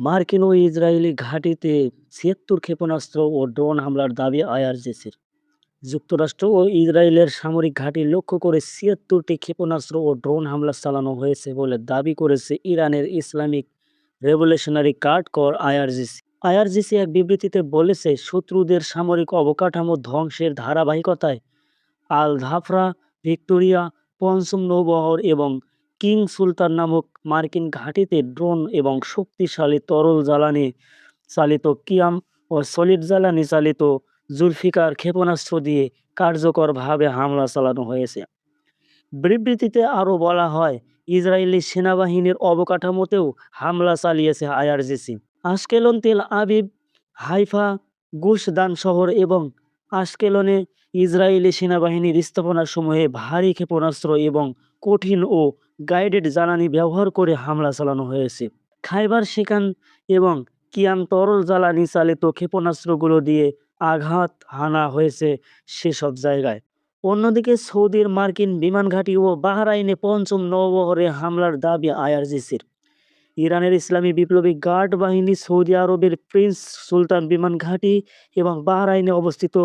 মার্কিন ও ইসরায়েলি ঘাঁটিতে ৭৬ ক্ষেপণাস্ত্র ও ড্রোন হামলার দাবি আইআরজিসির। যুক্তরাষ্ট্র ও ইসরায়েলের সামরিক ঘাঁটি লক্ষ্য করে ৭৬টি ক্ষেপণাস্ত্র ও ড্রোন হামলা চালানো হয়েছে বলে দাবি করেছে ইরানের ইসলামিক রেভলিউশনারি গার্ড কর আইআরজিসি। আইআরজিসি এক বিবৃতিতে বলেছে, শত্রুদের সামরিক অবকাঠামো ধ্বংসের ধারাবাহিকতায় আল ধাফরা, ভিক্টোরিয়া, পঞ্চম নৌবহর এবং কিং সুলতান নামক মার্কিন ঘাঁটিতে ড্রোন এবং শক্তিশালী তরল জ্বালানি চালিত কিয়াম ও সলিড জ্বালানি চালিত জুলফিকার ক্ষেপণাস্ত্র দিয়ে কার্যকরভাবে হামলা চালানো হয়েছে। বিবৃতিতে আরও বলা হয়, ইসরায়েলি সেনাবাহিনীর অবকাঠামোতেও হামলা চালিয়েছে IRGC. Ashkelon, Tel Aviv, Haifa, Gush Dan শহর এবং আশকেলনে ইসরায়েলি সেনাবাহিনীর স্থাপনাসমূহে ভারী ক্ষেপণাস্ত্র এবং কঠিন ও গাইডেড জ্বালানি ব্যবহার করে হামলা চালানো হয়েছে। খাইবার শিকান এবং কিয়াম তরল জ্বালানি চালিত ক্ষেপণাস্ত্রগুলো দিয়ে আঘাত হানা হয়েছে সেসব জায়গায়। অন্যদিকে সৌদির মার্কিন বিমান ঘাঁটি ও বাহরাইনে পঞ্চম নৌবহরে হামলার দাবি আইআরজিসির। ইরানের ইসলামী বিপ্লবী গার্ড বাহিনী, সৌদি আরবের প্রিন্স সুলতান বিমান ঘাঁটি এবং বাহরাইনে অবস্থিত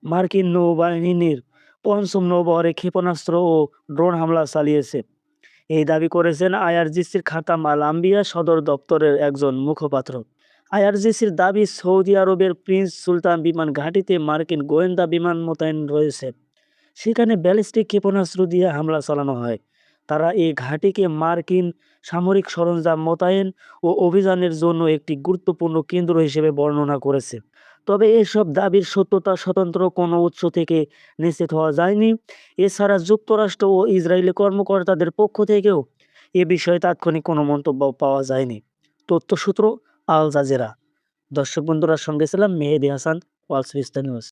মার্কিন নৌবাহিনীর পঞ্চম নৌবহরে ক্ষেপণাস্ত্র ও ড্রোন হামলা চালিয়েছে। এই দাবি করেছেন আইআরজিসির খাতাম আল আম্বিয়া সদর দপ্তরের একজন মুখপাত্র। আইআরজিসির দাবি, সৌদি আরবের প্রিন্স সুলতান বিমান ঘাঁটিতে মার্কিন গোয়েন্দা বিমান মোতায়েন রয়েছে। সেখানে ব্যালিস্টিক ক্ষেপণাস্ত্র দিয়ে হামলা চালানো হয়। তারা এই ঘাঁটিকে মার্কিন সামরিক সরঞ্জাম মোতায়েন ও অভিযানের জন্য একটি গুরুত্বপূর্ণ কেন্দ্র হিসেবে বর্ণনা করেছে। তবে এসব দাবির সত্যতা স্বতন্ত্র কোনো উৎস থেকে নিশ্চিত হওয়া যায়নি। এছাড়া যুক্তরাষ্ট্র ও ইসরায়েলি কর্মকর্তাদের পক্ষ থেকেও এ বিষয়ে তাৎক্ষণিক কোনো মন্তব্য পাওয়া যায়নি। তথ্যসূত্র আল জাজিরা। দর্শক বন্ধুরা, সঙ্গে ছিলাম মেহেদী হাসান, ওয়ালস নিউজ।